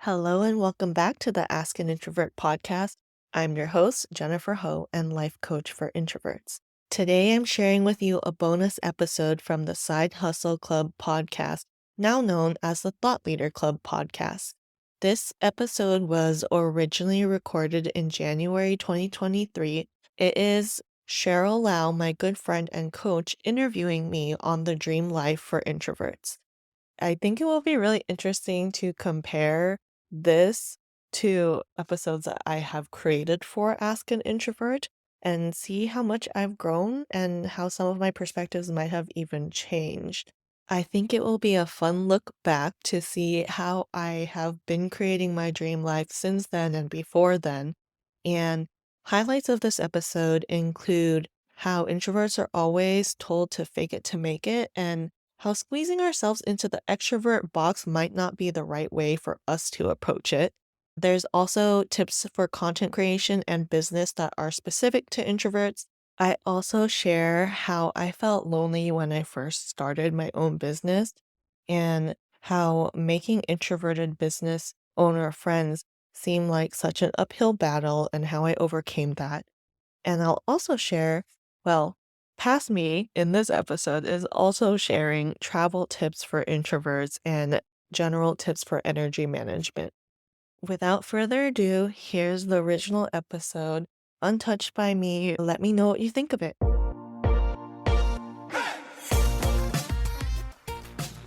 Hello and welcome back to the Ask an Introvert podcast. I'm your host, Jennifer Ho, and life coach for introverts. Today I'm sharing with you a bonus episode from the Side Hustle Club podcast, now known as the Thought Leader Club podcast. This episode was originally recorded in January 2023. It is Cheryl Lau, my good friend and coach, interviewing me on the dream life for introverts. I think it will be really interesting to compare this to episodes that I have created for Ask an Introvert and see how much I've grown and how some of my perspectives might have even changed. I think it will be a fun look back to see how I have been creating my dream life since then and before then. And highlights of this episode include how introverts are always told to fake it to make it and how squeezing ourselves into the extrovert box might not be the right way for us to approach it. There's also tips for content creation and business that are specific to introverts. I also share how I felt lonely when I first started my own business and how making introverted business owner friends seemed like such an uphill battle and how I overcame that. And I'll also share, well, past me in this episode is also sharing travel tips for introverts and general tips for energy management. Without further ado, here's the original episode, untouched by me. Let me know what you think of it.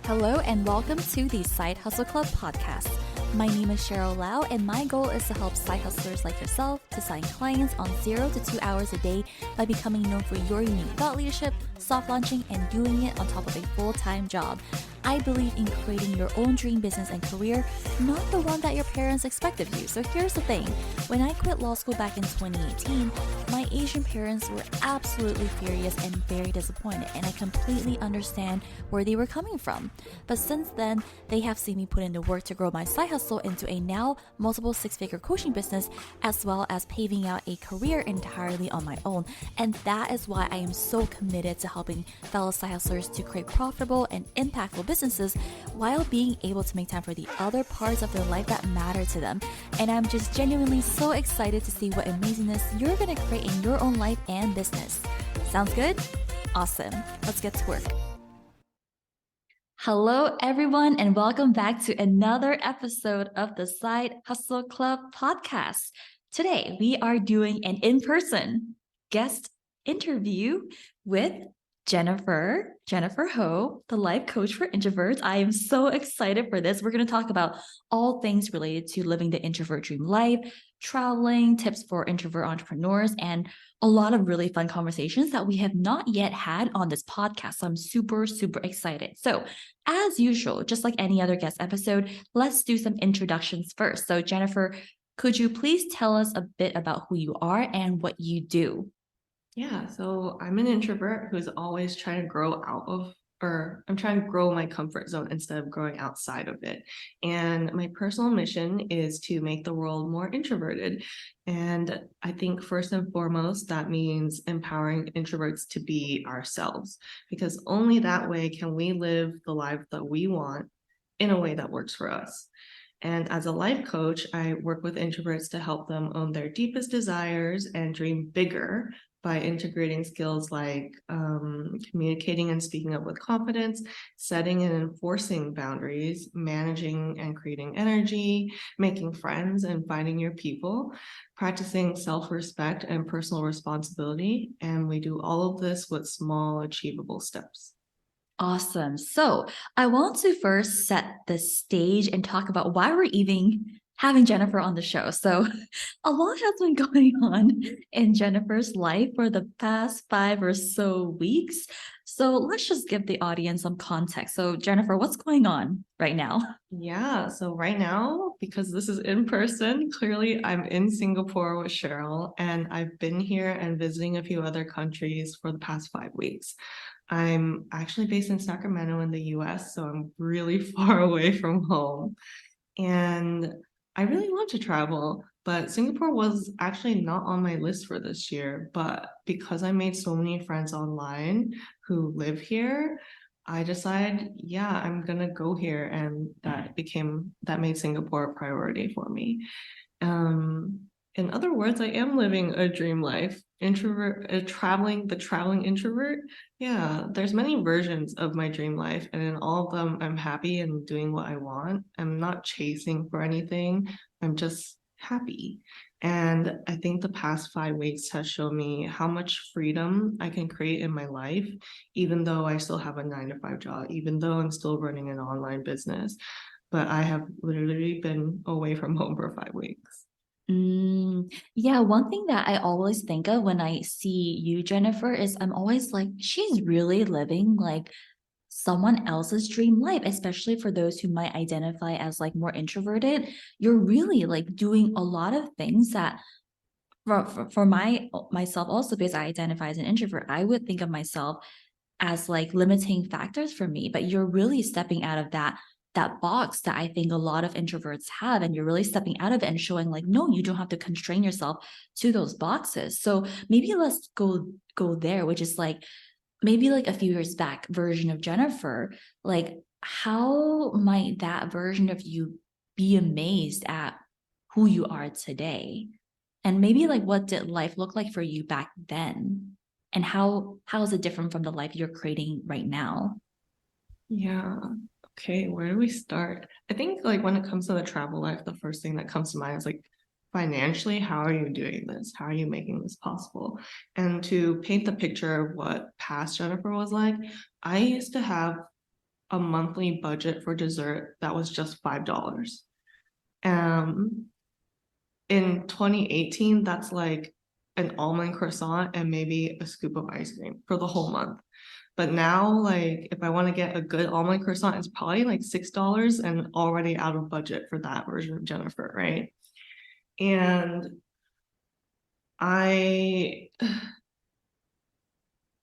Hello and welcome to the Side Hustle Club podcast. My name is Cheryl Lau and my goal is to help side hustlers like yourself to sign clients on 0 to 2 hours a day by becoming known for your unique thought leadership, soft launching, and doing it on top of a full-time job. I believe in creating your own dream business and career, not the one that your parents expect of you. So here's the thing. When I quit law school back in 2018, my Asian parents were absolutely furious and very disappointed, and I completely understand where they were coming from. But since then, they have seen me put in the work to grow my side hustle into a now multiple six-figure coaching business, as well as paving out a career entirely on my own. And that is why I am so committed to helping fellow side hustlers to create profitable and impactful businesses while being able to make time for the other parts of their life that matter to them. And I'm just genuinely so excited to see what amazingness you're going to create in your own life and business. Sounds good? Awesome. Let's get to work. Hello, everyone, and welcome back to another episode of the Side Hustle Club podcast. Today, we are doing an in-person guest interview with Jennifer Ho, the life coach for introverts. I am so excited for this. We're going to talk about all things related to living the introvert dream life, traveling, tips for introvert entrepreneurs, and a lot of really fun conversations that we have not yet had on this podcast. So I'm super, super excited. So as usual, just like any other guest episode, let's do some introductions first. So Jennifer, could you please tell us a bit about who you are and what you do? Yeah, so I'm an introvert who's always trying to grow I'm trying to grow my comfort zone instead of growing outside of it. And my personal mission is to make the world more introverted. And I think first and foremost, that means empowering introverts to be ourselves, because only that way can we live the life that we want in a way that works for us. And as a life coach, I work with introverts to help them own their deepest desires and dream bigger by integrating skills like communicating and speaking up with confidence, setting and enforcing boundaries, managing and creating energy, making friends and finding your people, practicing self-respect and personal responsibility. And we do all of this with small, achievable steps. Awesome. So I want to first set the stage and talk about why we're even having Jennifer on the show. So a lot has been going on in Jennifer's life for the past 5 or so weeks. So let's just give the audience some context. So Jennifer, what's going on right now? Yeah, so right now, because this is in person, clearly I'm in Singapore with Cheryl, and I've been here and visiting a few other countries for the past 5 weeks. I'm actually based in Sacramento in the US, so I'm really far away from home. And I really want to travel, but Singapore was actually not on my list for this year. But because I made so many friends online who live here, I decided, yeah, I'm gonna go here, and that made Singapore a priority for me. Um, in other words, I am living a dream life. The traveling introvert. Yeah, there's many versions of my dream life, and in all of them, I'm happy and doing what I want. I'm not chasing for anything. I'm just happy. And I think the past 5 weeks has shown me how much freedom I can create in my life, even though I still have a 9 to 5 job, even though I'm still running an online business. But I have literally been away from home for 5 weeks. Yeah, one thing that I always think of when I see you, Jennifer, is I'm always like, she's really living like someone else's dream life, especially for those who might identify as like more introverted. You're really like doing a lot of things that for myself also, because I identify as an introvert, I would think of myself as like limiting factors for me, but you're really stepping out of that box that I think a lot of introverts have, and you're really stepping out of it and showing like, no, you don't have to constrain yourself to those boxes. So maybe let's go there, which is like maybe like a few years back version of Jennifer. Like, how might that version of you be amazed at who you are today? And maybe like what did life look like for you back then? And how is it different from the life you're creating right now? Yeah. Okay, where do we start? I think like when it comes to the travel life, the first thing that comes to mind is like financially, how are you doing this? How are you making this possible? And to paint the picture of what past Jennifer was like, I used to have a monthly budget for dessert that was just $5. Um, in 2018, that's like an almond croissant and maybe a scoop of ice cream for the whole month. But now, like, if I want to get a good almond croissant, it's probably like $6 and already out of budget for that version of Jennifer, right? And I,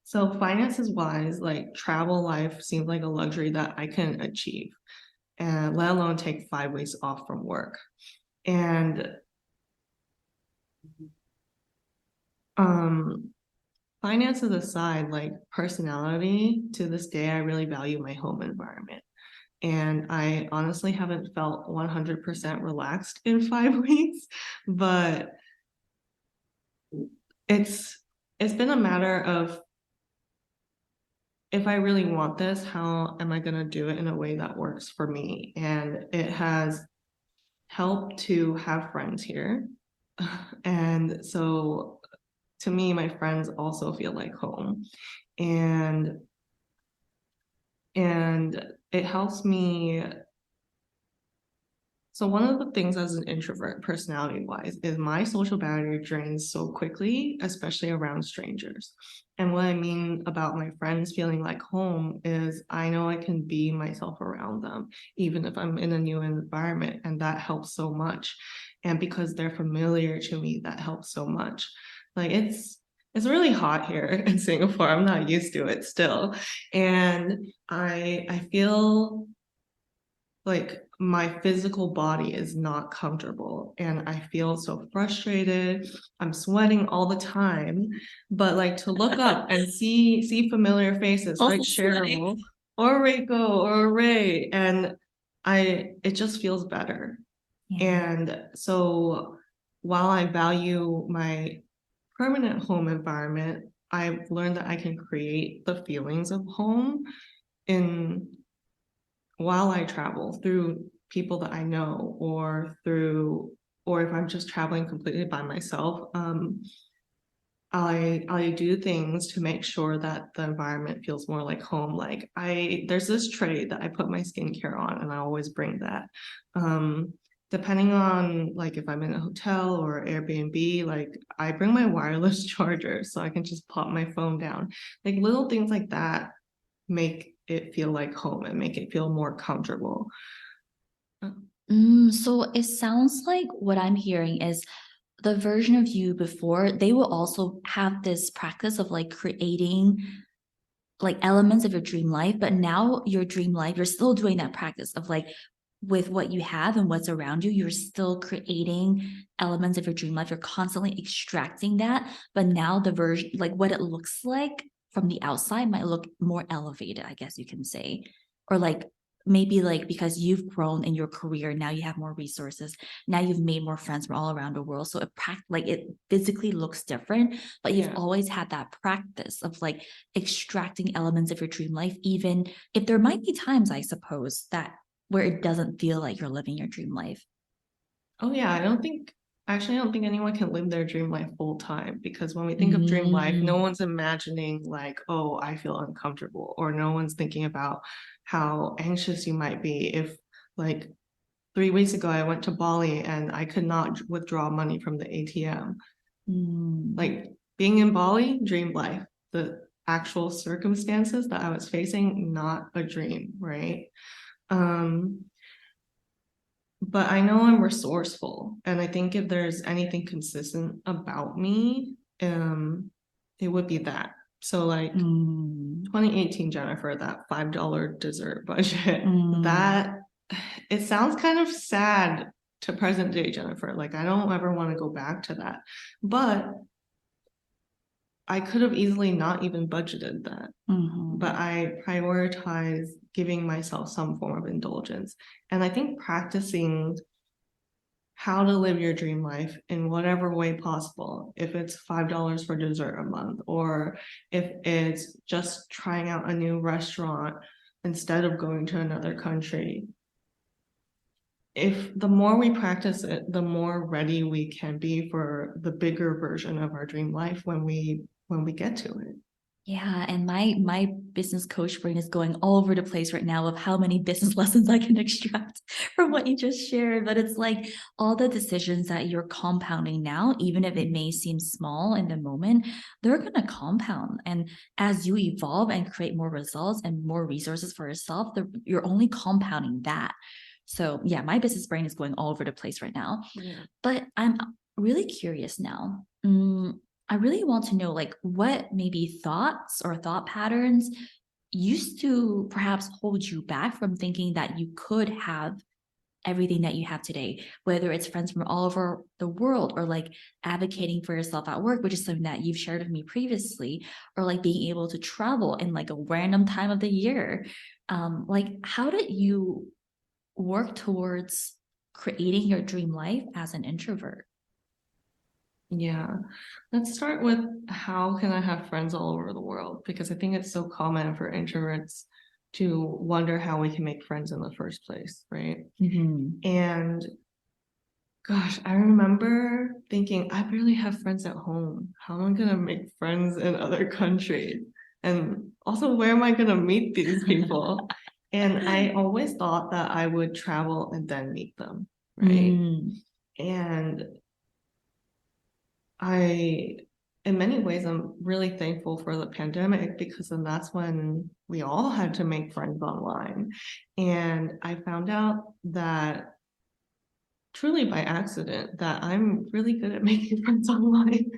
so finances wise, like travel life seems like a luxury that I can achieve, and let alone take 5 weeks off from work. And um, finances aside, like personality, to this day, I really value my home environment. And I honestly haven't felt 100% relaxed in 5 weeks, but it's it's been a matter of, if I really want this, how am I going to do it in a way that works for me? And it has helped to have friends here. And so to me, my friends also feel like home. And and it helps me. So one of the things as an introvert, personality wise, is my social battery drains so quickly, especially around strangers. And what I mean about my friends feeling like home is I know I can be myself around them, even if I'm in a new environment, and that helps so much. And because they're familiar to me, that helps so much. Like it's really hot here in Singapore. I'm not used to it still. And I feel like my physical body is not comfortable, and I feel so frustrated. I'm sweating all the time, but like to look up and see familiar faces like Also sweating. Cheryl or Reiko or Ray, and it just feels better. Yeah. And so while I value my permanent home environment, I've learned that I can create the feelings of home in while I travel through people that I know, or if I'm just traveling completely by myself, I do things to make sure that the environment feels more like home. Like there's this tray that I put my skincare on, and I always bring that. Um, Depending on like if I'm in a hotel or Airbnb, like I bring my wireless charger so I can just pop my phone down. Like little things like that make it feel like home and make it feel more comfortable. So it sounds like what I'm hearing is the version of you before, they will also have this practice of like creating like elements of your dream life, but now your dream life, you're still doing that practice of like with what you have and what's around you, you're still creating elements of your dream life. You're constantly extracting that, but now the version, like what it looks like from the outside might look more elevated, I guess you can say. Or like maybe like because you've grown in your career, now you have more resources, now you've made more friends from all around the world. So it physically looks different, but you've always had that practice of like extracting elements of your dream life, even if there might be times, I suppose, that where it doesn't feel like you're living your dream life. Oh yeah, I don't think anyone can live their dream life full time, because when we think of dream life, no one's imagining like, oh, I feel uncomfortable, or no one's thinking about how anxious you might be if, like, 3 weeks ago I went to Bali and I could not withdraw money from the ATM. Like, being in Bali, dream life. The actual circumstances that I was facing, not a dream, right? But I know I'm resourceful, and I think if there's anything consistent about me, it would be that. So like 2018 Jennifer, that $5 dessert budget, that it sounds kind of sad to present day Jennifer. Like, I don't ever want to go back to that. But I could have easily not even budgeted that. But I prioritize giving myself some form of indulgence. And I think practicing how to live your dream life in whatever way possible, if it's $5 for dessert a month, or if it's just trying out a new restaurant instead of going to another country, if the more we practice it, the more ready we can be for the bigger version of our dream life when we get to it. Yeah, and my business coach brain is going all over the place right now of how many business lessons I can extract from what you just shared. But it's like all the decisions that you're compounding now, even if it may seem small in the moment, they're gonna compound. And as you evolve and create more results and more resources for yourself, you're only compounding that. So yeah, my business brain is going all over the place right now. Yeah. But I'm really curious now. I really want to know, like, what maybe thoughts or thought patterns used to perhaps hold you back from thinking that you could have everything that you have today, whether it's friends from all over the world, or like advocating for yourself at work, which is something that you've shared with me previously, or like being able to travel in like a random time of the year. Like, how did you work towards creating your dream life as an introvert? Yeah, let's start with, how can I have friends all over the world? Because I think it's so common for introverts to wonder how we can make friends in the first place, right? And gosh, I remember thinking, I barely have friends at home. How am I gonna make friends in other countries? And also, where am I gonna meet these people? And I always thought that I would travel and then meet them, right? And in many ways, I'm really thankful for the pandemic, because then that's when we all had to make friends online. And I found out that, truly by accident, that I'm really good at making friends online.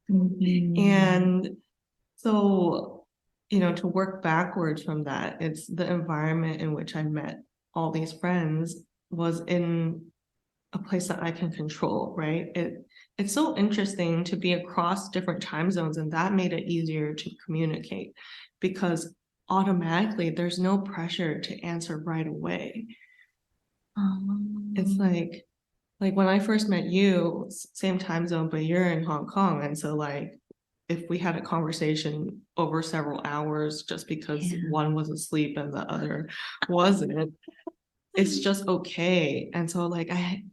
And so, to work backwards from that, it's the environment in which I met all these friends was in a place that I can control, right? It's so interesting to be across different time zones, and that made it easier to communicate, because automatically there's no pressure to answer right away. It's like when I first met you, same time zone, but you're in Hong Kong, and so like, if we had a conversation over several hours just because one was asleep and the other wasn't, it's just okay. And so like, I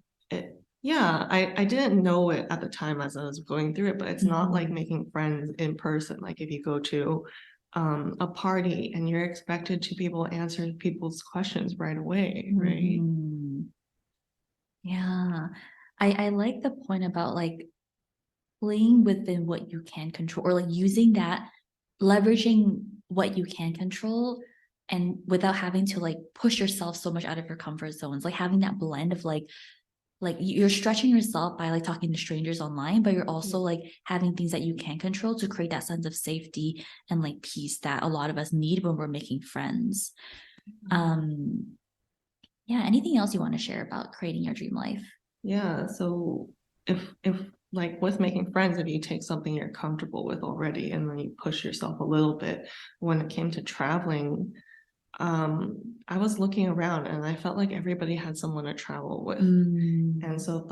didn't know it at the time as I was going through it, but it's not like making friends in person. Like, if you go to a party and you're expected to be able to answer people's questions right away, right? Yeah, I like the point about like playing within what you can control, or like using that, leveraging what you can control, and without having to like push yourself so much out of your comfort zones, like having that blend of like you're stretching yourself by like talking to strangers online, but you're also like having things that you can control to create that sense of safety and like peace that a lot of us need when we're making friends. Yeah, anything else you want to share about creating your dream life? Yeah, so if like with making friends, if you take something you're comfortable with already and then you push yourself a little bit. When it came to traveling, I was looking around and I felt like everybody had someone to travel with. And so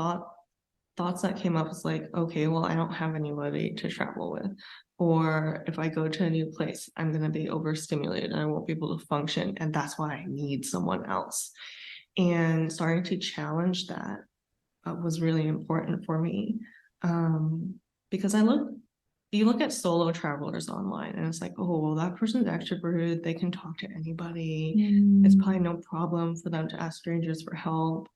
thoughts that came up was like, okay, well, I don't have anybody to travel with. Or if I go to a new place, I'm going to be overstimulated and I won't be able to function. And that's why I need someone else. And starting to challenge that was really important for me. Because you look at solo travelers online and it's like, oh, well, that person's extroverted. They can talk to anybody. It's probably no problem for them to ask strangers for help.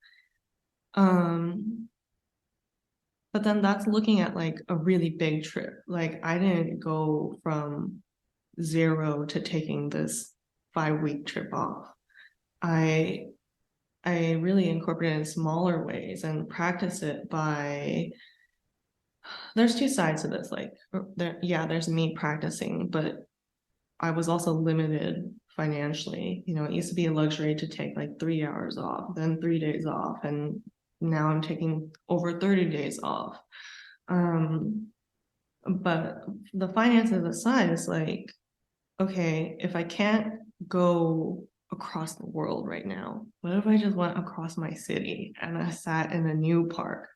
But then that's looking at like a really big trip. Like I didn't go from 0 to taking this 5-week trip off. I I really incorporate it in smaller ways and practice it by there's two sides to this. Like there's me practicing, but I was also limited financially. You know, it used to be a luxury to take like 3 hours off, then 3 days off, and now I'm taking over 30 days off. But the finances aside, it's like, okay, if I can't go across the world right now, what if I just went across my city and I sat in a new park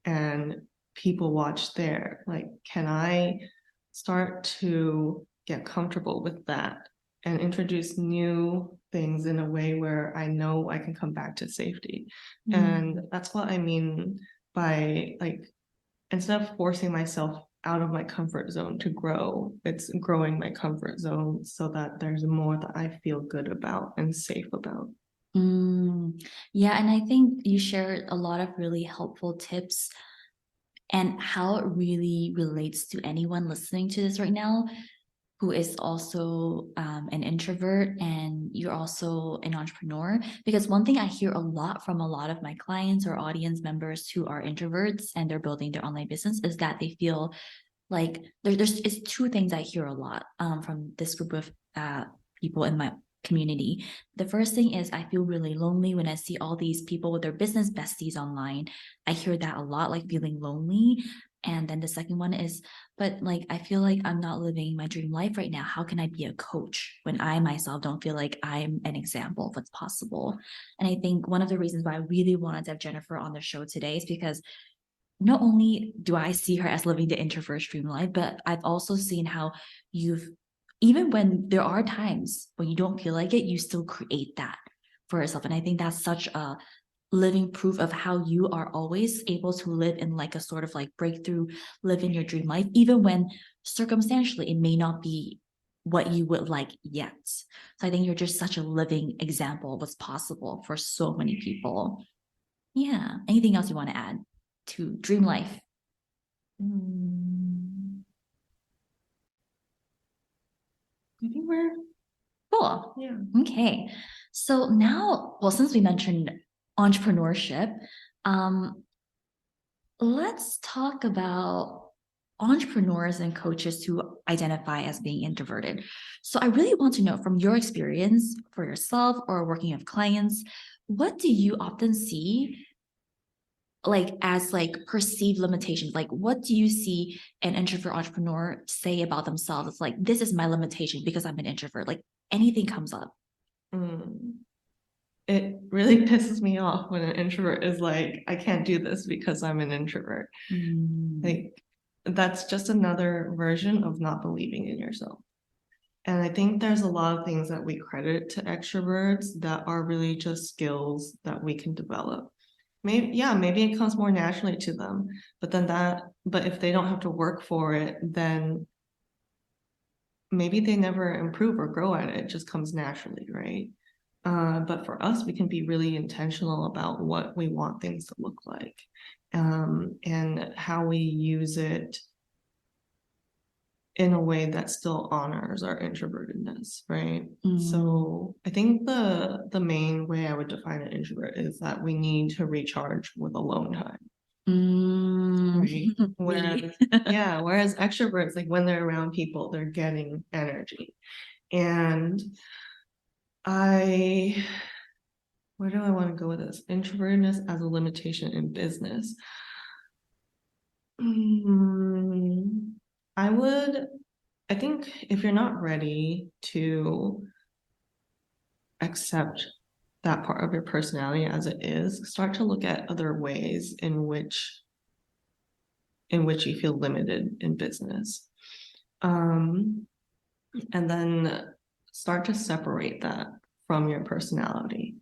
and people watch there? Like, can I start to get comfortable with that and introduce new things in a way where I know I can come back to safety? And that's what I mean by like, instead of forcing myself out of my comfort zone to grow, it's growing my comfort zone so that there's more that I feel good about and safe about. Yeah, and I think you shared a lot of really helpful tips and how it really relates to anyone listening to this right now who is also an introvert and you're also an entrepreneur. Because one thing I hear a lot from a lot of my clients or audience members who are introverts and they're building their online business is that they feel like there's it's two things I hear a lot from this group of people in my community. The first thing is I feel really lonely when I see all these people with their business besties online. I hear that a lot, like feeling lonely. And then the second one is, but like I feel like I'm not living my dream life right now. How can I be a coach when I myself don't feel like I'm an example of what's possible? And I think one of the reasons why I really wanted to have Jennifer on the show today is because not only do I see her as living the introvert dream life, but I've also seen how you've, even when there are times when you don't feel like it, you still create that for yourself. And I think that's such a living proof of how you are always able to live in like a sort of like breakthrough, live in your dream life, even when circumstantially it may not be what you would like yet. So I think you're just such a living example of what's possible for so many people. Yeah. Anything else you want to add to dream life? I think we're Cool. yeah. Okay. So now, well, since we mentioned entrepreneurship, let's talk about entrepreneurs and coaches who identify as being introverted. So I really want to know from your experience for yourself or working with clients, what do you often see like as like perceived limitations? Like what do you see an introvert entrepreneur say about themselves? It's like, this is my limitation because I'm an introvert. Like anything comes up. It really pisses me off when an introvert is like, I can't do this because I'm an introvert. Like that's just another version of not believing in yourself. And I think there's a lot of things that we credit to extroverts that are really just skills that we can develop. Maybe it comes more naturally to them, but if they don't have to work for it, then maybe they never improve or grow at it. It just comes naturally, right? But for us, we can be really intentional about what we want things to look like, and how we use it in a way that still honors our introvertedness, right? So I think the main way I would define an introvert is that we need to recharge with alone time. Right. Really? Whereas extroverts, like when they're around people, they're getting energy. And where do I want to go with this? Introvertedness as a limitation in business. I would, I think if you're not ready to accept that part of your personality as it is, start to look at other ways in which you feel limited in business. And then start to separate that from your personality.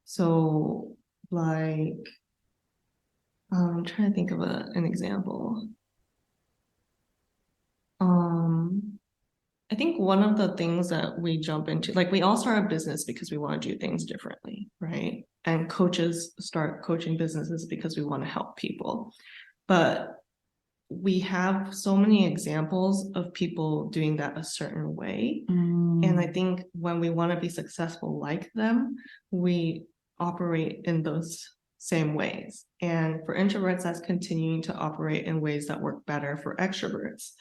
So, like, I'm trying to think of an example. I think one of the things that we jump into, like we all start a business because we want to do things differently, right? And coaches start coaching businesses because we want to help people. But we have so many examples of people doing that a certain way. And I think when we want to be successful like them, we operate in those same ways. And for introverts, that's continuing to operate in ways that work better for extroverts.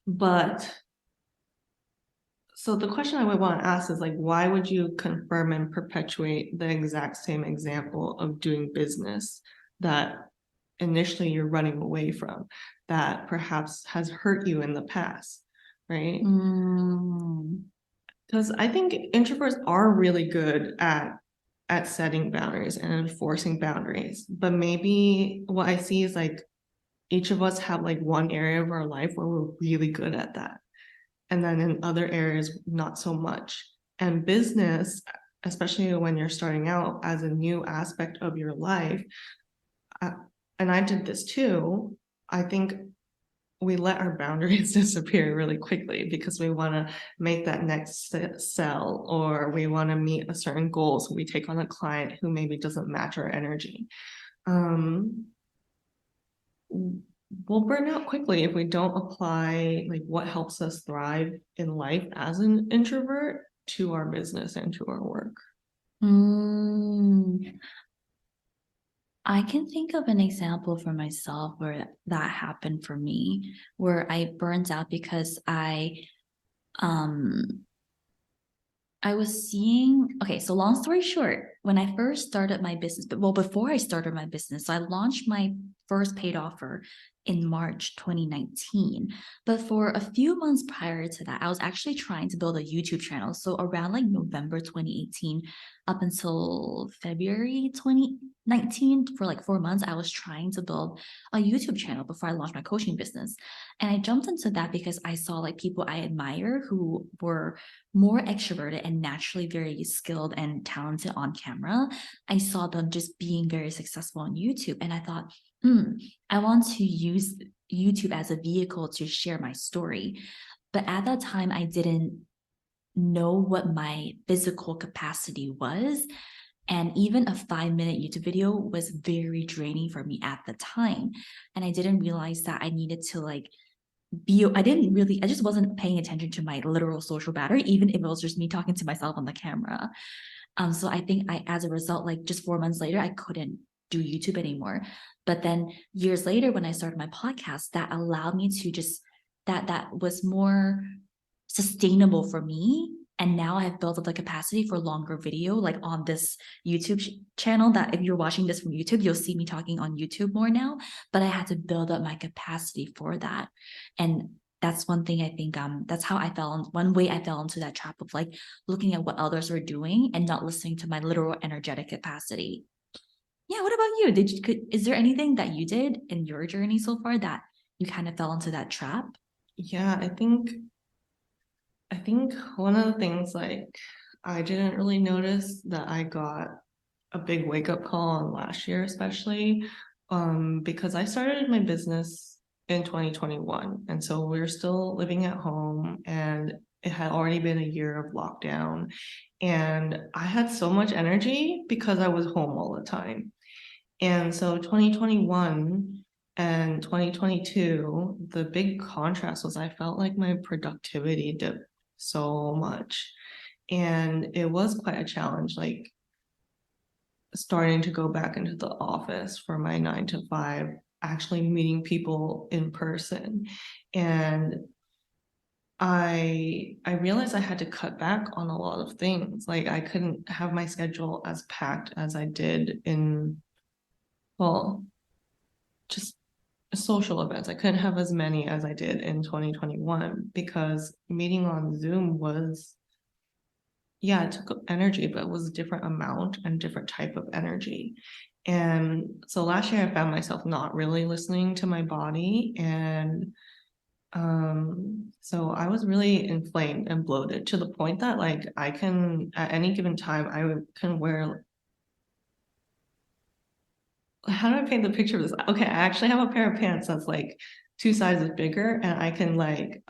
But so the question I would want to ask is like, why would you confirm and perpetuate the exact same example of doing business that initially you're running away from, that perhaps has hurt you in the past, right? Because I think introverts are really good at setting boundaries and enforcing boundaries, but maybe what I see is like each of us have like one area of our life where we're really good at that. And then in other areas, not so much. And business, especially when you're starting out as a new aspect of your life, and I did this too, I think we let our boundaries disappear really quickly because we want to make that next sell, or we want to meet a certain goal. So we take on a client who maybe doesn't match our energy. We'll burn out quickly if we don't apply like what helps us thrive in life as an introvert to our business and to our work. I can think of an example for myself where that happened for me, where I burned out because I was seeing, okay, so long story short, when I first started my business, well, before I started my business, I launched my first paid offer in March 2019. But for a few months prior to that, I was actually trying to build a YouTube channel. So around like November 2018 up until February 2019, for like 4 months, I was trying to build a YouTube channel before I launched my coaching business. And I jumped into that because I saw like people I admire who were more extroverted and naturally very skilled and talented on camera. I saw them just being very successful on YouTube. And I thought, I want to use YouTube as a vehicle to share my story. But at that time, I didn't know what my physical capacity was. And even a 5-minute YouTube video was very draining for me at the time. And I didn't realize that I needed to like I just wasn't paying attention to my literal social battery, even if it was just me talking to myself on the camera. So I think as a result, like just 4 months later, I couldn't do YouTube anymore. But then years later, when I started my podcast, that allowed me to just, that was more sustainable for me. And now I've built up the capacity for longer video, like on this YouTube channel, that if you're watching this from YouTube, you'll see me talking on YouTube more now, but I had to build up my capacity for that. And that's one thing I think, that's how one way I fell into that trap of like looking at what others were doing and not listening to my literal energetic capacity. Yeah. What about you? Is there anything that you did in your journey so far that you kind of fell into that trap? Yeah, I think one of the things like I didn't really notice that I got a big wake-up call on last year, especially because I started my business in 2021. And so we were still living at home and it had already been a year of lockdown. And I had so much energy because I was home all the time. And so 2021 and 2022, the big contrast was I felt like my productivity dipped so much. And it was quite a challenge, like starting to go back into the office for my 9 to 5, actually meeting people in person. And I realized I had to cut back on a lot of things. Like I couldn't have my schedule as packed as I did in, well, just social events. I couldn't have as many as I did in 2021 because meeting on Zoom was, yeah, it took energy, but it was a different amount and different type of energy. And so last year I found myself not really listening to my body. And so I was really inflamed and bloated to the point that like I can at any given time can wear, how do I paint the picture of this? Okay, I actually have a pair of pants that's like 2 sizes bigger, and I can like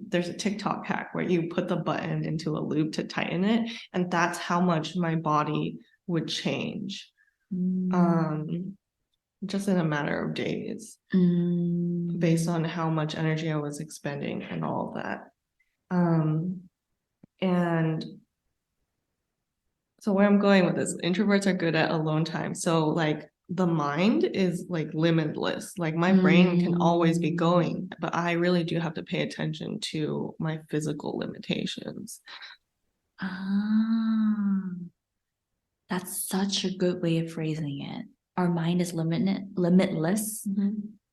there's a TikTok hack where you put the button into a loop to tighten it, and that's how much my body would change. Just in a matter of days, based on how much energy I was expending and all of that. And so where I'm going with this, introverts are good at alone time. So like the mind is like limitless. Like my brain can always be going, but I really do have to pay attention to my physical limitations. That's such a good way of phrasing it. Our mind is limitless,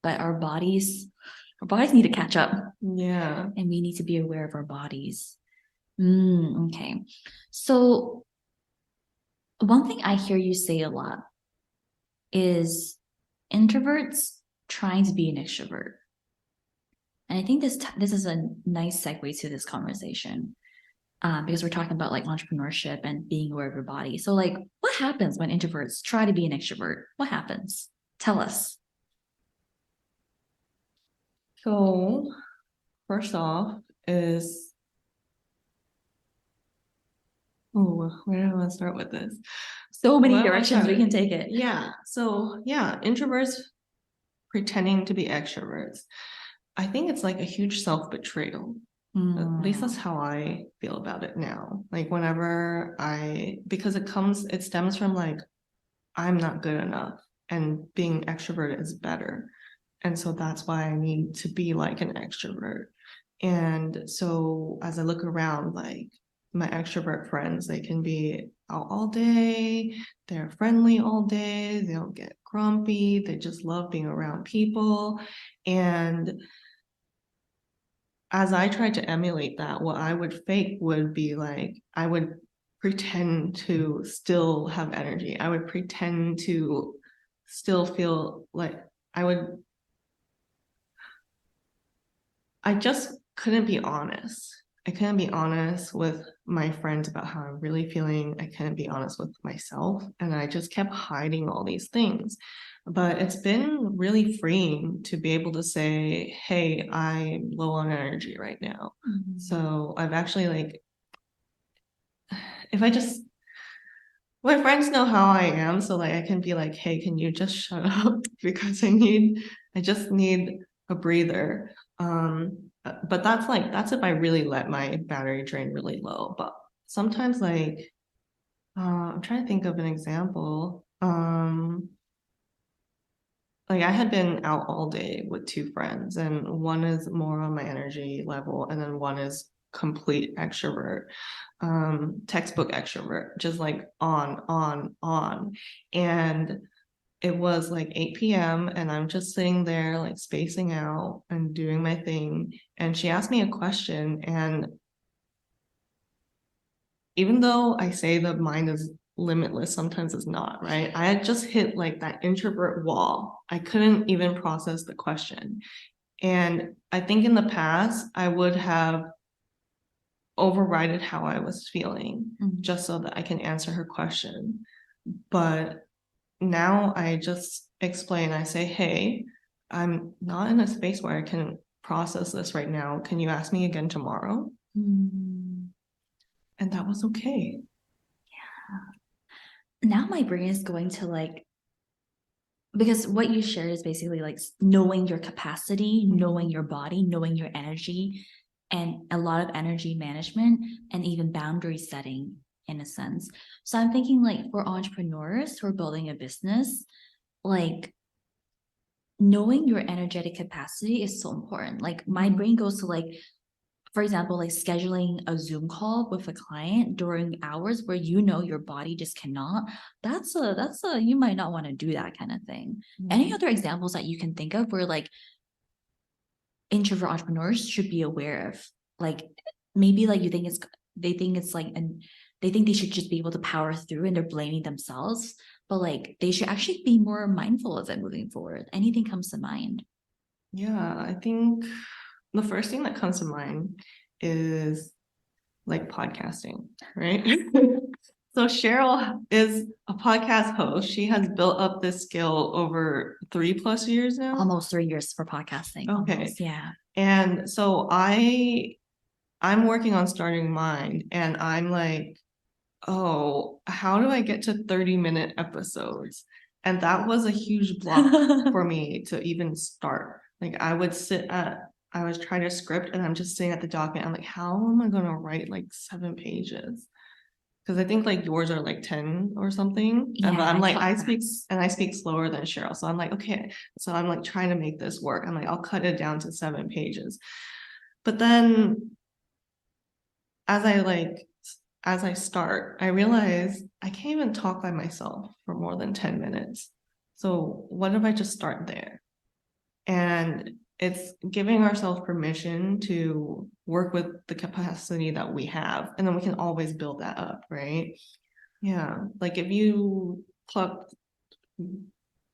but our bodies need to catch up. Yeah. And we need to be aware of our bodies. Okay. So one thing I hear you say a lot is introverts trying to be an extrovert. And I think this is a nice segue to this conversation. Because we're talking about like entrepreneurship and being aware of your body. So like, what happens when introverts try to be an extrovert? What happens? Tell us. So first off is, where do I want to start with this? So many directions we can take it. Yeah. So yeah, introverts pretending to be extroverts. I think it's like a huge self-betrayal. At least that's how I feel about it now. Like whenever because it stems from like, I'm not good enough and being extroverted is better. And so that's why I need to be like an extrovert. And so as I look around, like my extrovert friends, they can be out all day, they're friendly all day, they don't get grumpy, they just love being around people. And as I tried to emulate that, what I would fake would be like, I would pretend to still have energy. I would pretend to still feel like I just couldn't be honest. I couldn't be honest with my friends about how I'm really feeling. I couldn't be honest with myself. And I just kept hiding all these things. But it's been really freeing to be able to say, hey, I'm low on energy right now. So I've actually like, my friends know how I am. So like I can be like, hey, can you just shut up? Because I just need a breather. But that's if I really let my battery drain really low. But sometimes like, I'm trying to think of an example. Like I had been out all day with 2 friends, and one is more on my energy level, and then one is complete extrovert, textbook extrovert, just like on. And it was like 8 p.m. and I'm just sitting there like spacing out and doing my thing. And she asked me a question, and even though I say the mind is limitless, sometimes it's not, right? I had just hit like that introvert wall. I couldn't even process the question. And I think in the past, I would have overridden how I was feeling just so that I can answer her question. But now I just explain, I say, hey, I'm not in a space where I can process this right now. Can you ask me again tomorrow? And that was okay. Yeah. Now my brain is going to like, because what you shared is basically like knowing your capacity, knowing your body, knowing your energy, and a lot of energy management and even boundary setting in a sense. So I'm thinking like for entrepreneurs who are building a business, like knowing your energetic capacity is so important. Like my brain goes to like, for example, like scheduling a Zoom call with a client during hours where you know your body just cannot, that's a you might not want to do that kind of thing. Any other examples that you can think of where like introvert entrepreneurs should be aware of? Like maybe like they think it's like and they think they should just be able to power through and they're blaming themselves, but like they should actually be more mindful of it moving forward. Anything comes to mind? Yeah, I think the first thing that comes to mind is like podcasting, right? So Cheryl is a podcast host. She has built up this skill over 3+ years now. Almost 3 years for podcasting. Okay. Almost, yeah. And so I'm working on starting mine, and I'm like, oh, how do I get to 30-minute episodes? And that was a huge block for me to even start. Like I was trying to script and I'm just sitting at the document. I'm like, how am I gonna write like 7 pages? Because I think like yours are like 10 or something. Yeah, And I'm like, I I speak slower than Cheryl. So I'm like, okay. So I'm like trying to make this work. I'm like, I'll cut it down to 7 pages. But then as I start, I realize I can't even talk by myself for more than 10 minutes. So what if I just start there? And it's giving ourselves permission to work with the capacity that we have, and then we can always build that up, right? Yeah, like if you pluck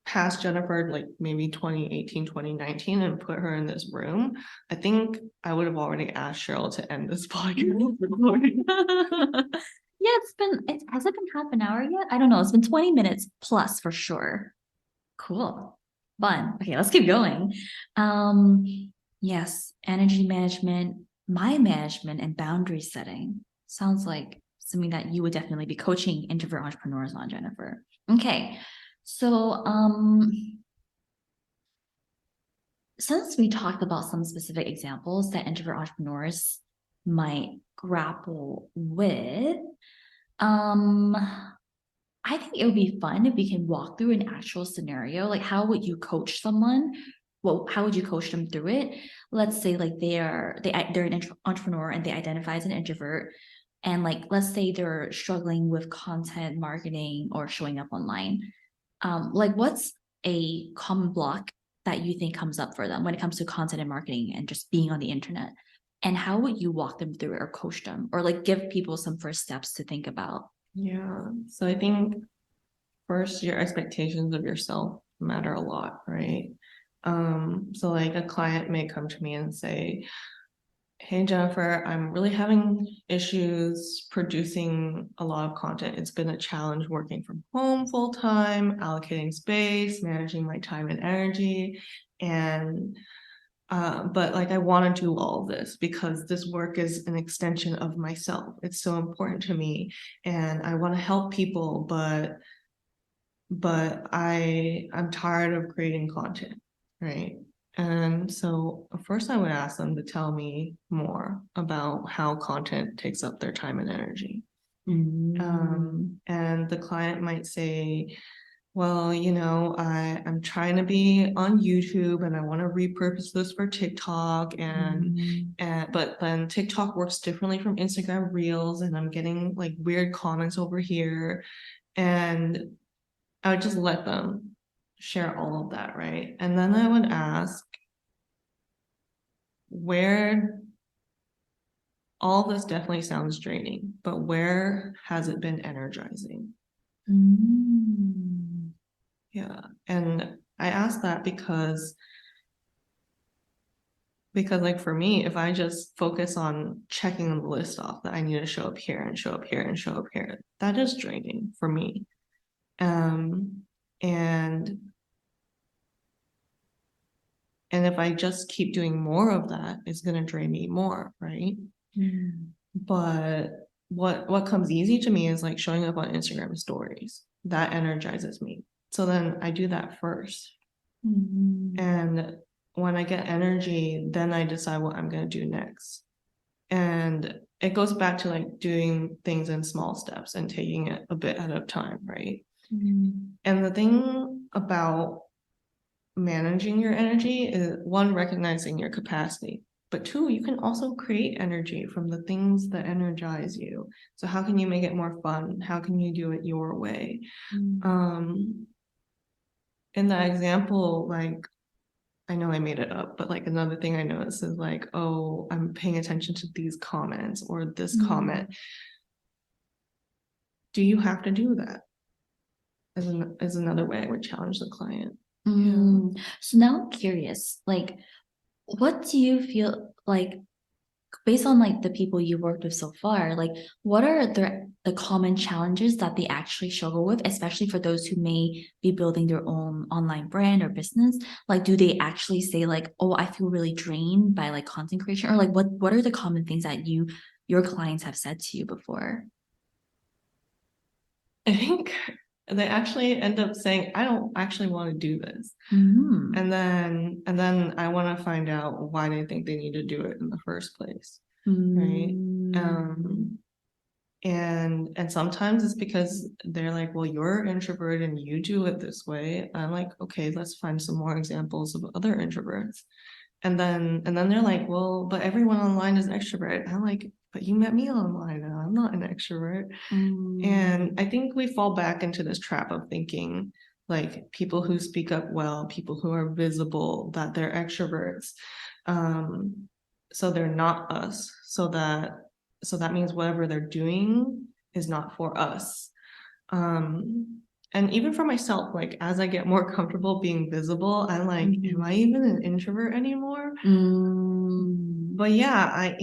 past Jennifer, like maybe 2018, 2019, and put her in this room, I think I would have already asked Cheryl to end this podcast recording. Yeah, has it been half an hour yet? I don't know. It's been 20 minutes plus for sure. Cool. Fun. Okay, let's keep going. Yes, energy management, mind management, and boundary setting. Sounds like something that you would definitely be coaching introvert entrepreneurs on, Jennifer. Okay. So since we talked about some specific examples that introvert entrepreneurs might grapple with, I think it would be fun if we can walk through an actual scenario. Like, how would you coach someone? Well, how would you coach them through it? Let's say like they're an entrepreneur and they identify as an introvert, and like let's say they're struggling with content marketing or showing up online. Like, what's a common block that you think comes up for them when it comes to content and marketing and just being on the internet? And how would you walk them through it or coach them or like give people some first steps to think about? Yeah, so I think first, your expectations of yourself matter a lot, right? So like a client may come to me and say, hey Jennifer, I'm really having issues producing a lot of content. It's been a challenge working from home full time, allocating space, managing my time and energy. And but like I want to do all of this because this work is an extension of myself. It's so important to me and I want to help people, but I'm tired of creating content, right? And so first I would ask them to tell me more about how content takes up their time and energy. And the client might say, well, you know, I'm trying to be on YouTube and I want to repurpose this for TikTok but then TikTok works differently from Instagram Reels and I'm getting like weird comments over here. And I would just let them share all of that, right? And then I would ask, where all this definitely sounds draining, but where has it been energizing? Yeah. And I ask that because like for me, if I just focus on checking the list off that I need to show up here and show up here and show up here, that is draining for me. And if I just keep doing more of that, it's going to drain me more, right? But what comes easy to me is like showing up on Instagram stories. That energizes me. So then I do that first. And when I get energy, then I decide what I'm going to do next. And it goes back to like doing things in small steps and taking it a bit at a time, right? And the thing about managing your energy is one, recognizing your capacity. but two, you can also create energy from the things that energize you. So how can you make it more fun? How can you do it your way? In that example, like, I know I made it up, but like another thing I noticed is like, oh, I'm paying attention to these comments or this comment. Do you have to do that? As another way I would challenge the client. So now I'm curious, like, what do you feel like based on like the people you worked with so far, like what are the common challenges that they actually struggle with, especially for those who may be building their own online brand or business? Like, do they actually say like, oh, I feel really drained by like content creation, or like what are the common things that your clients have said to you before? I think they actually end up saying, I don't actually want to do this. Mm-hmm. And then I want to find out why they think they need to do it in the first place. Right. And sometimes it's because they're like, well, you're introverted and you do it this way. I'm like, okay, let's find some more examples of other introverts. And then they're like, well, but everyone online is extrovert. I'm like, but you met me online and I'm not an extrovert. And I think we fall back into this trap of thinking like people who speak up well, people who are visible, that they're extroverts. So they're not us. So that means whatever they're doing is not for us. And even for myself, like as I get more comfortable being visible, I'm like, am I even an introvert anymore? But yeah, I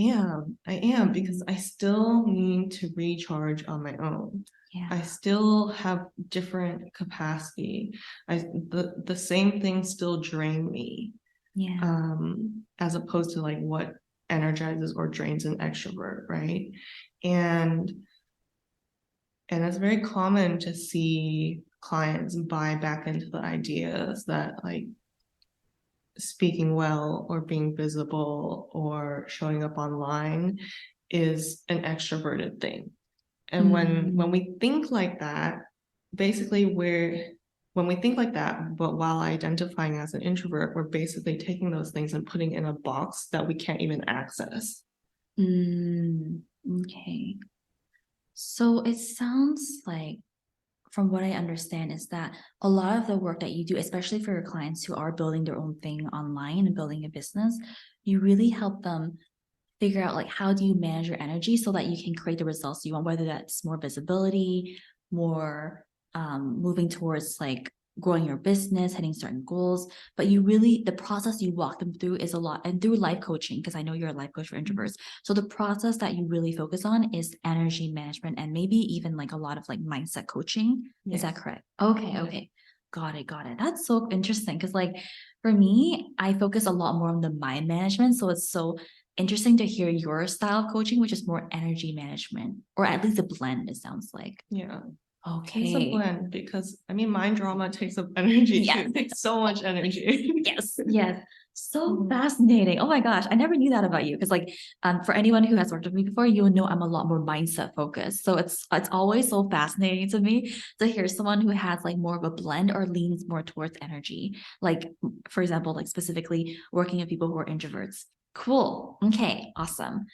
am because I still need to recharge on my own. Yeah. I still have different capacity. The same things still drain me. Yeah. As opposed to like what energizes or drains an extrovert, right? And it's very common to see clients buy back into the ideas that like speaking well or being visible or showing up online is an extroverted thing. And when we think like that, basically when we think like that, but while identifying as an introvert, we're basically taking those things and putting in a box that we can't even access. Okay. So it sounds like, from what I understand, is that a lot of the work that you do, especially for your clients who are building their own thing online and building a business, you really help them figure out like how do you manage your energy so that you can create the results you want, whether that's more visibility, more moving towards like growing your business, hitting certain goals. But you really, the process you walk them through is a lot, and through life coaching, because I know you're a life coach for introverts. So the process that you really focus on is energy management and maybe even like a lot of like mindset coaching. Yes. Is that correct? Okay. Got it. That's so interesting because like for me, I focus a lot more on the mind management. So it's so interesting to hear your style of coaching, which is more energy management, or at least a blend, it sounds like. Yeah. Okay. It's a blend because I mean mind drama takes up energy too. It takes so much energy. Yes. So fascinating. Oh my gosh, I never knew that about you. Because like for anyone who has worked with me before, you will know I'm a lot more mindset focused. So it's always so fascinating to me to hear someone who has like more of a blend or leans more towards energy. Like for example, like specifically working with people who are introverts. Cool. Okay, awesome.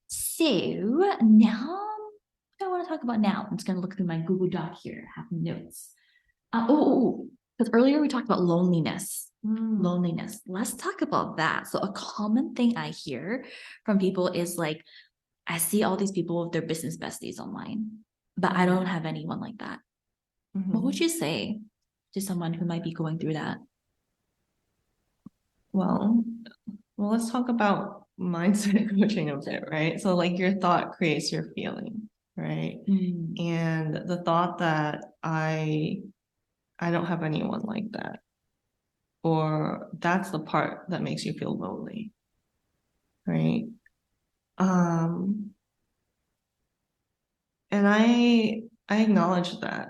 So now what I want to talk about now. I'm just going to look through my Google Doc here, have notes. Because earlier we talked about loneliness. Loneliness. Let's talk about that. So a common thing I hear from people is like, I see all these people with their business besties online, but I don't have anyone like that. What would you say to someone who might be going through that? Well, let's talk about mindset coaching a bit, right? So like your thought creates your feeling, right? And the thought that I don't have anyone like that, or that's the part that makes you feel lonely, right? And I acknowledge that,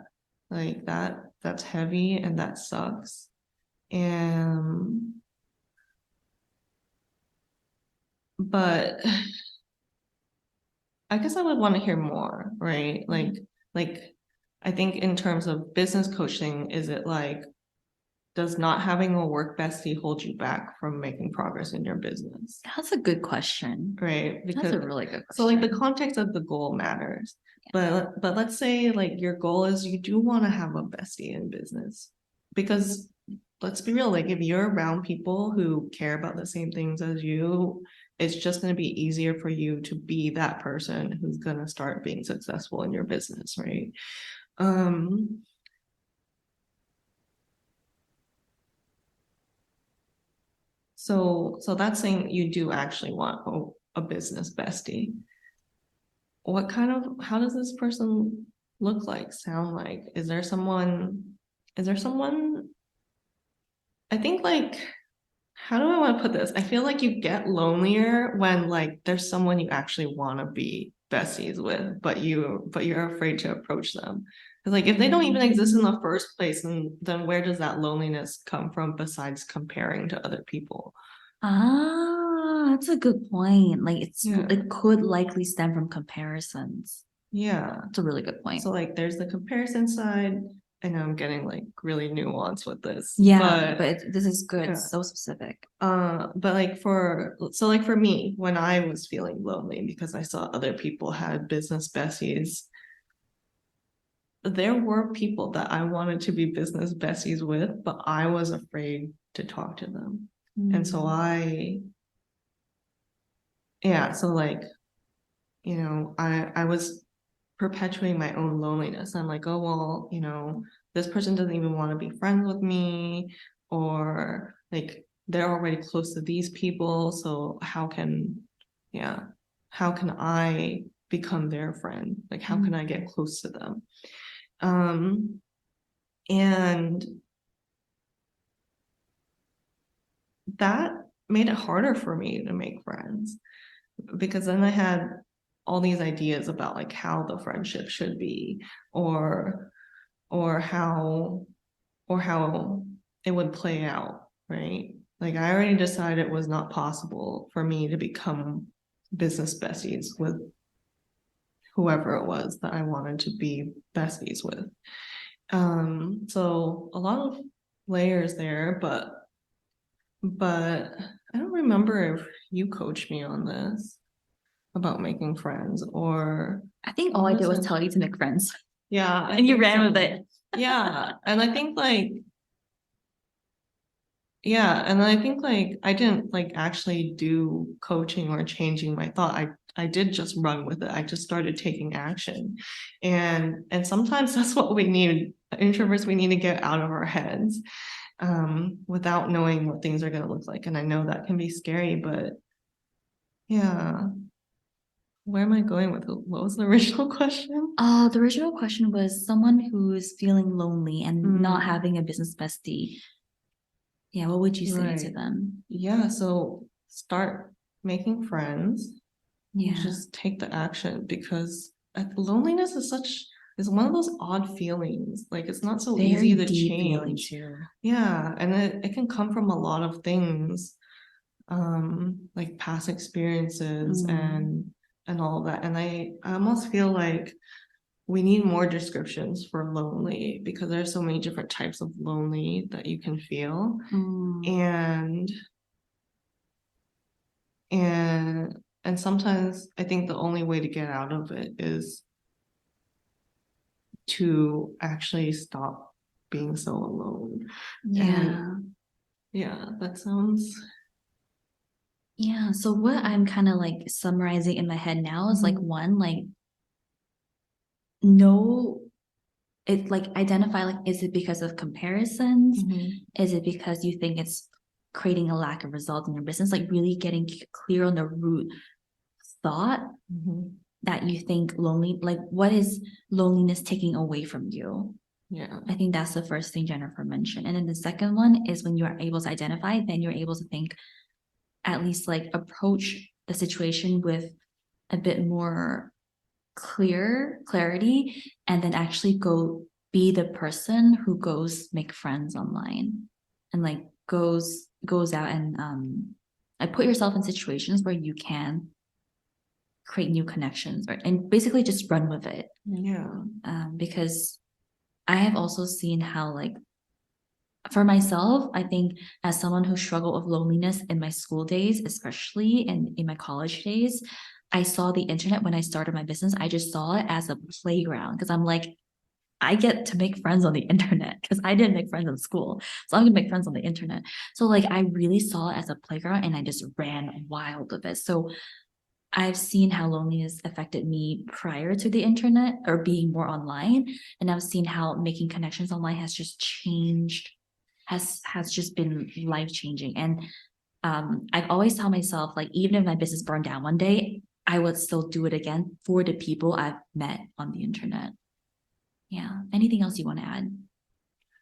like that's heavy and that sucks. And but I guess I would want to hear more, right? Like I think in terms of business coaching, is it like does not having a work bestie hold you back from making progress in your business? That's a good question. Right? That's a really good question. So like the context of the goal matters. But let's say like your goal is you do want to have a bestie in business. Because let's be real, like if you're around people who care about the same things as you, it's just going to be easier for you to be that person who's going to start being successful in your business, right? So that's saying you do actually want a business bestie. How does this person look like, sound like? Is there someone, I think like, how do I want to put this? I feel like you get lonelier when like there's someone you actually want to be besties with, but you're afraid to approach them. Because like if they don't even exist in the first place, then where does that loneliness come from besides comparing to other people? That's a good point. Like Yeah. it could likely stem from comparisons. Yeah. It's a really good point. So like there's the comparison side. I know I'm getting like really nuanced with this. Yeah, but this is good. Yeah. So specific. But like for me, when I was feeling lonely because I saw other people had business besties, there were people that I wanted to be business besties with, but I was afraid to talk to them. And so so like, you know, I was perpetuating my own loneliness. I'm like, oh, well, you know, this person doesn't even want to be friends with me, or like they're already close to these people. So how can I become their friend? Like, how can I get close to them? And that made it harder for me to make friends because then I had all these ideas about like how the friendship should be or how it would play out, right? Like I already decided it was not possible for me to become business besties with whoever it was that I wanted to be besties with. So a lot of layers there, but I don't remember if you coached me on this about making friends or I think all I did was tell you to make friends. Yeah. And you ran with it. Yeah. And I think like I didn't like actually do coaching or changing my thought. I did just run with it. I just started taking action. And sometimes that's what we need. Introverts, we need to get out of our heads without knowing what things are going to look like. And I know that can be scary, but yeah. Where am I going with it? What was the original question? The original question was someone who's feeling lonely and not having a business bestie. Yeah, what would you say to them? Yeah, so start making friends. Yeah. Just take the action because loneliness is one of those odd feelings. Like it's not so easy to change. Too. Yeah, and it can come from a lot of things, like past experiences and all of that. And I almost feel like we need more descriptions for lonely because there's so many different types of lonely that you can feel. And sometimes I think the only way to get out of it is to actually stop being so alone. Yeah. Yeah, that sounds. Yeah. So what I'm kind of like summarizing in my head now is like one, like identify like, is it because of comparisons? Is it because you think it's creating a lack of result in your business? Like really getting clear on the root thought that you think like what is loneliness taking away from you? Yeah. I think that's the first thing Jennifer mentioned. And then the second one is when you are able to identify, then you're able to think, at least like approach the situation with a bit more clarity, and then actually go be the person who goes make friends online and like goes out and like put yourself in situations where you can create new connections, right? And basically just run with it. Yeah. Because I have also seen how like For myself, I think as someone who struggled with loneliness in my school days, especially and in my college days, I saw the internet when I started my business. I just saw it as a playground because I'm like, I get to make friends on the internet because I didn't make friends in school. So I'm gonna make friends on the internet. So like I really saw it as a playground and I just ran wild with it. So I've seen how loneliness affected me prior to the internet or being more online. And I've seen how making connections online has just changed, has just been life changing. And I've always told myself, like, even if my business burned down one day, I would still do it again for the people I've met on the internet. Yeah. Anything else you want to add?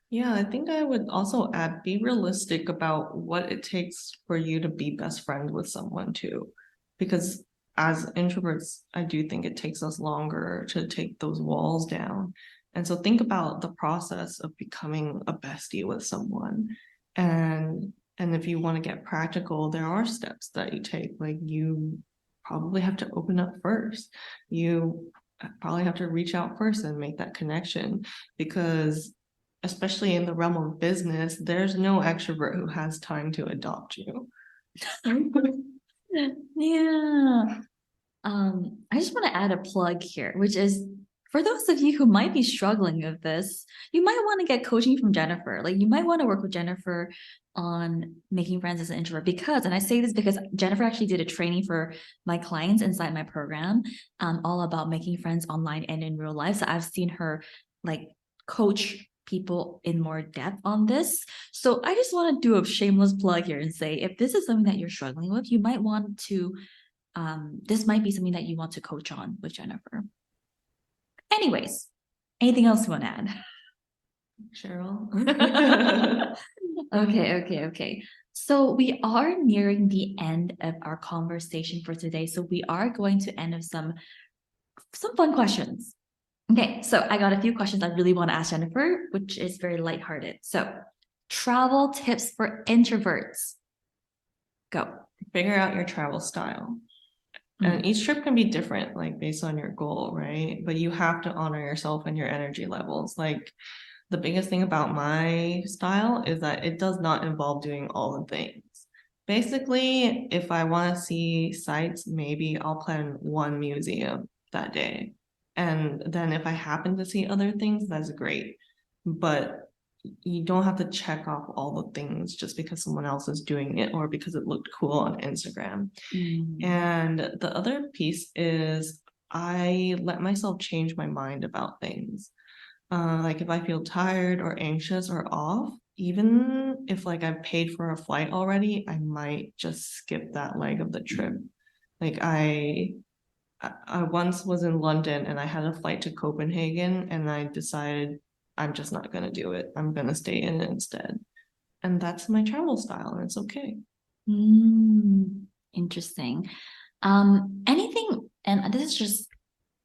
Yeah, I think I would also add, be realistic about what it takes for you to be best friends with someone too. Because as introverts, I do think it takes us longer to take those walls down. And so think about the process of becoming a bestie with someone. And if you want to get practical, there are steps that you take. Like you probably have to open up first. You probably have to reach out first and make that connection because especially in the realm of business, there's no extrovert who has time to adopt you. Yeah. I just want to add a plug here, which is for those of you who might be struggling with this, you might want to get coaching from Jennifer. Like you might want to work with Jennifer on making friends as an introvert because, and I say this because Jennifer actually did a training for my clients inside my program, all about making friends online and in real life. So I've seen her like coach people in more depth on this. So I just want to do a shameless plug here and say, if this is something that you're struggling with, you might want to this might be something that you want to coach on with Jennifer. Anyways, anything else you want to add? Cheryl. Okay. So we are nearing the end of our conversation for today. So we are going to end with some fun questions. Okay, so I got a few questions I really want to ask Jennifer, which is very lighthearted. So travel tips for introverts. Go. Figure out your travel style. And each trip can be different, like based on your goal, right? But you have to honor yourself and your energy levels. Like the biggest thing about my style is that it does not involve doing all the things. Basically, if I want to see sites, maybe I'll plan one museum that day. And then if I happen to see other things, that's great. But you don't have to check off all the things just because someone else is doing it or because it looked cool on Instagram. And the other piece is I let myself change my mind about things. Like if I feel tired or anxious or off, even if like I've paid for a flight already, I might just skip that leg of the trip. Like I once was in London and I had a flight to Copenhagen and I decided I'm just not going to do it. I'm going to stay in instead. And that's my travel style and it's okay. Interesting. Anything, and this is just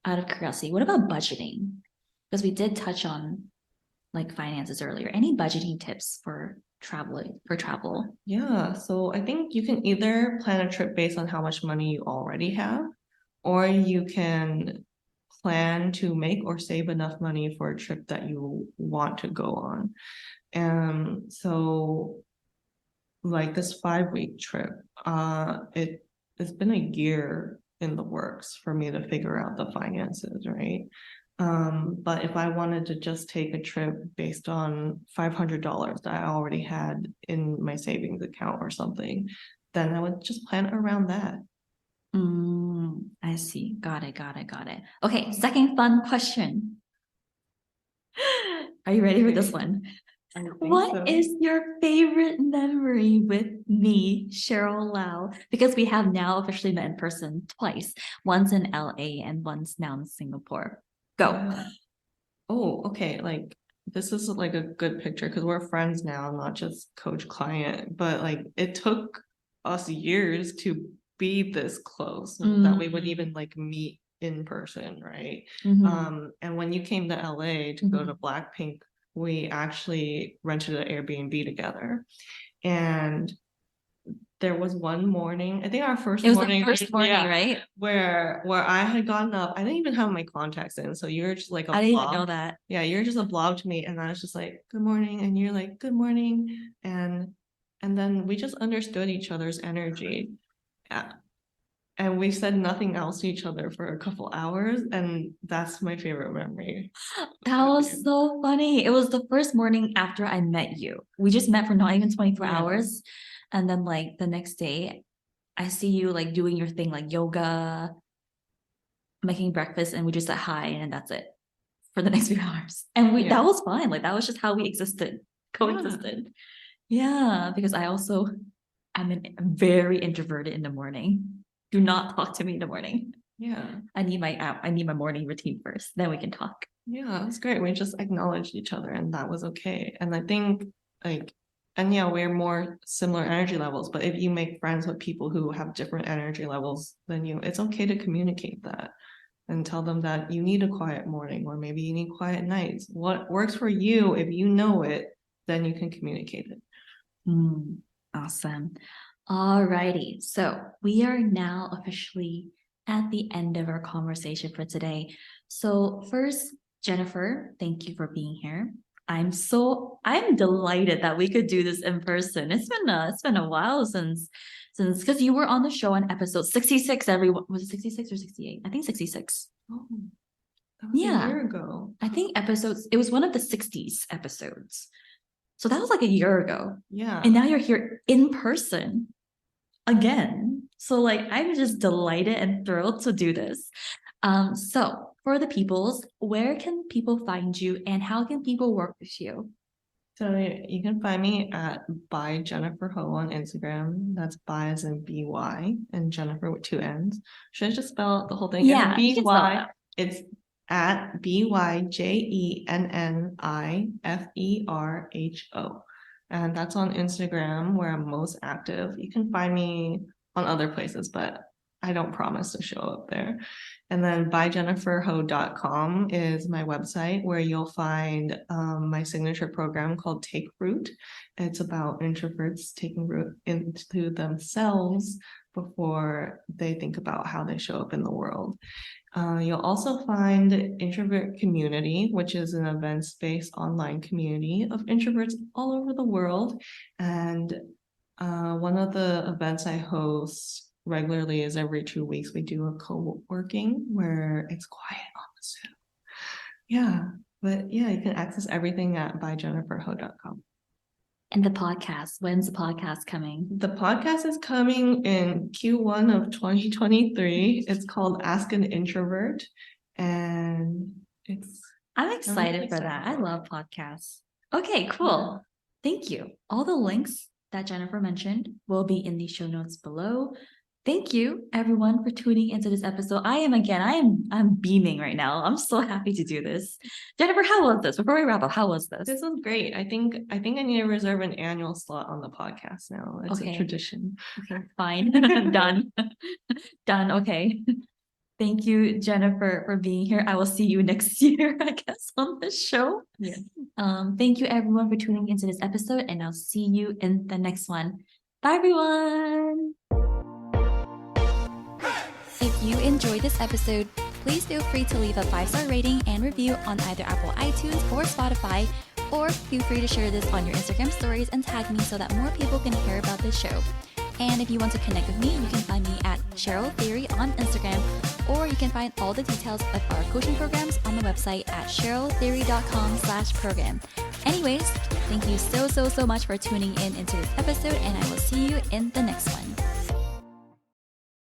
out of curiosity, what about budgeting? Because we did touch on like finances earlier. Any budgeting tips for travel? Yeah, so I think you can either plan a trip based on how much money you already have, or you can plan to make or save enough money for a trip that you want to go on. And so like this 5-week trip, it's been a year in the works for me to figure out the finances, right? But if I wanted to just take a trip based on $500 that I already had in my savings account or something, then I would just plan around that. I see. Got it. Okay, second fun question. Are you ready for this one? What is your favorite memory with me, Cheryl Lau? Because we have now officially met in person twice, once in LA and once now in Singapore. Go. Yeah. Oh, okay. Like this is like a good picture because we're friends now, not just coach client, but like it took us years to be this close that we would even like meet in person, right? And when you came to LA to go to Blackpink, we actually rented an Airbnb together. And there was one morning, I think our first It was morning, the first morning, yeah, right? where I had gotten up. I didn't even have my contacts in, so you're just like a I didn't even blob. know that. Yeah, you're just a blob to me, and I was just like, "Good morning," and you're like, "Good morning," and then we just understood each other's energy. Yeah. And we said nothing else to each other for a couple hours, and that's my favorite memory. That was so funny. It was the first morning after I met you. We just met for not even 24 Yeah. hours. And then like the next day, I see you like doing your thing, like yoga, making breakfast, and we just said hi, and that's it for the next few hours. And Yeah. that was fine. Like that was just how we coexisted. Yeah, because I'm very introverted in the morning. Do not talk to me in the morning. Yeah. I need my morning routine first. Then we can talk. Yeah, that's great. We just acknowledged each other, and that was okay. And I think like, and yeah, we're more similar energy levels, but if you make friends with people who have different energy levels than you, it's okay to communicate that and tell them that you need a quiet morning, or maybe you need quiet nights. What works for you, if you know it, then you can communicate it. Awesome. Alrighty. So we are now officially at the end of our conversation for today. So first, Jennifer, thank you for being here. I'm delighted that we could do this in person. It's been a while since because you were on the show on episode 66. Everyone, was it 66 or 68? I think 66. Oh, that was a year ago. I think it was one of the 60s episodes. So that was like a year ago. Yeah. And now you're here in person again. So like I'm just delighted and thrilled to do this. So for the peoples, where can people find you and how can people work with you? So you can find me at by Jennifer Ho on Instagram. That's by as in BY and Jennifer with 2 N's. Should I just spell out the whole thing? Yeah, It's you can spell it out. It's at BYJENNIFERHO. And that's on Instagram where I'm most active. You can find me on other places, but I don't promise to show up there. And then byjenniferho.com is my website where you'll find my signature program called Take Root. It's about introverts taking root into themselves before they think about how they show up in the world. You'll also find Introvert Community, which is an events-based online community of introverts all over the world. And one of the events I host regularly is every 2 weeks we do a co-working where it's quiet on the Zoom. Yeah, but yeah, you can access everything at byjenniferho.com. And the podcast, when's the podcast coming? The podcast is coming in Q1 of 2023. It's called Ask an Introvert, and I'm excited for that. I love podcasts. Okay, cool. Thank you. All the links that Jennifer mentioned will be in the show notes below. Thank you everyone for tuning into this episode. I'm beaming right now. I'm so happy to do this. Jennifer, how was this? Before we wrap up, how was this? This was great. I think I need to reserve an annual slot on the podcast now. It's a tradition. Okay, fine. Done. Done. Okay. Thank you, Jennifer, for being here. I will see you next year, I guess, on this show. Yeah. Thank you everyone for tuning into this episode, and I'll see you in the next one. Bye everyone. If you enjoyed this episode, please feel free to leave a 5-star rating and review on either Apple iTunes or Spotify, or feel free to share this on your Instagram stories and tag me so that more people can hear about this show. And if you want to connect with me, you can find me at Cheryl Theory on Instagram, or you can find all the details of our coaching programs on the website at cheryltheory.com/program. Anyways, thank you so much for tuning in into this episode, and I will see you in the next one.